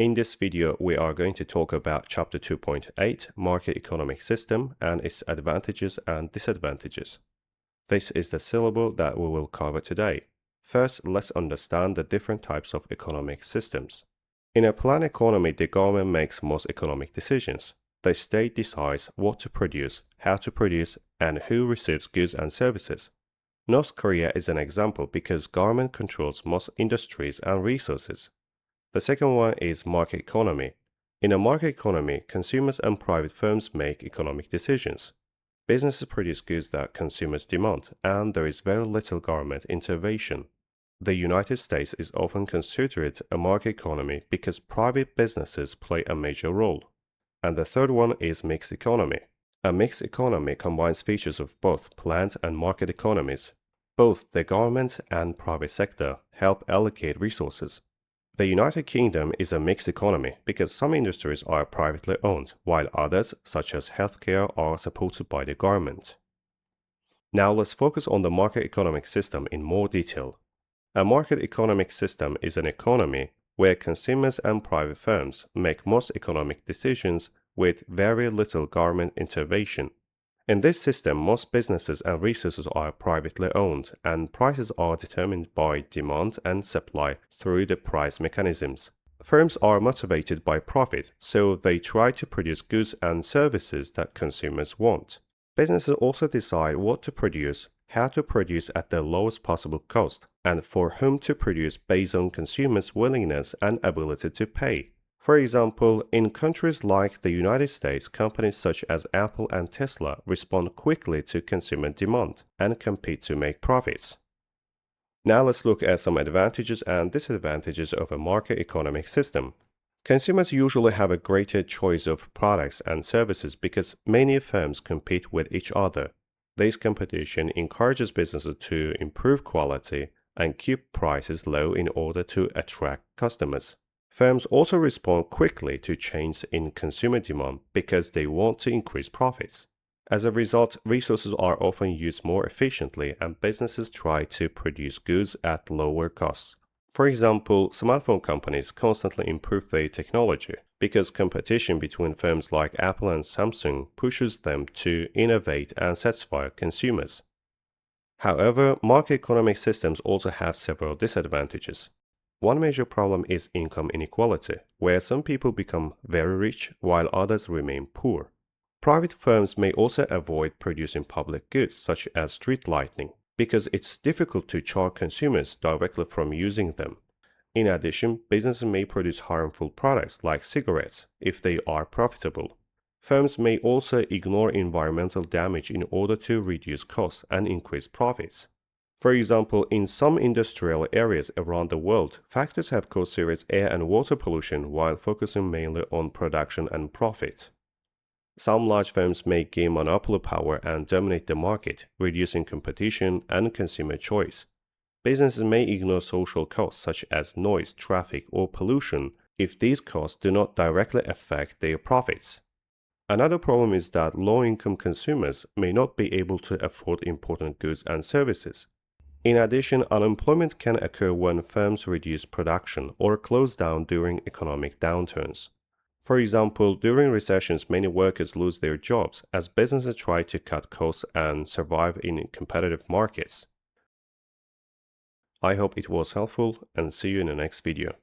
In this video, we are going to talk about Chapter 2.8, Market Economic System and its advantages and disadvantages. This is the syllable that we will cover today. First, let's understand the different types of economic systems. In a planned economy, the government makes most economic decisions. The state decides what to produce, how to produce, and who receives goods and services. North Korea is an example because government controls most industries and resources. The second one is market economy. In a market economy, consumers and private firms make economic decisions. Businesses produce goods that consumers demand, and there is very little government intervention. The United States is often considered a market economy because private businesses play a major role. And the third one is mixed economy. A mixed economy combines features of both planned and market economies. Both the government and private sector help allocate resources. The United Kingdom is a mixed economy because some industries are privately owned, while others, such as healthcare, are supported by the government. Now let's focus on the market economic system in more detail. A market economic system is an economy where consumers and private firms make most economic decisions with very little government intervention. In this system, most businesses and resources are privately owned, and prices are determined by demand and supply through the price mechanisms. Firms are motivated by profit, so they try to produce goods and services that consumers want. Businesses also decide what to produce, how to produce at the lowest possible cost, and for whom to produce based on consumers' willingness and ability to pay. For example, in countries like the United States, companies such as Apple and Tesla respond quickly to consumer demand and compete to make profits. Now let's look at some advantages and disadvantages of a market economic system. Consumers usually have a greater choice of products and services because many firms compete with each other. This competition encourages businesses to improve quality and keep prices low in order to attract customers. Firms also respond quickly to changes in consumer demand because they want to increase profits. As a result, resources are often used more efficiently and businesses try to produce goods at lower costs. For example, smartphone companies constantly improve their technology because competition between firms like Apple and Samsung pushes them to innovate and satisfy consumers. However, market economic systems also have several disadvantages. One major problem is income inequality, where some people become very rich while others remain poor. Private firms may also avoid producing public goods such as street lighting because it's difficult to charge consumers directly from using them. In addition, businesses may produce harmful products like cigarettes if they are profitable. Firms may also ignore environmental damage in order to reduce costs and increase profits. For example, in some industrial areas around the world, factories have caused serious air and water pollution while focusing mainly on production and profit. Some large firms may gain monopoly power and dominate the market, reducing competition and consumer choice. Businesses may ignore social costs such as noise, traffic, or pollution if these costs do not directly affect their profits. Another problem is that low-income consumers may not be able to afford important goods and services. In addition, unemployment can occur when firms reduce production or close down during economic downturns. For example, during recessions, many workers lose their jobs as businesses try to cut costs and survive in competitive markets. I hope it was helpful and see you in the next video.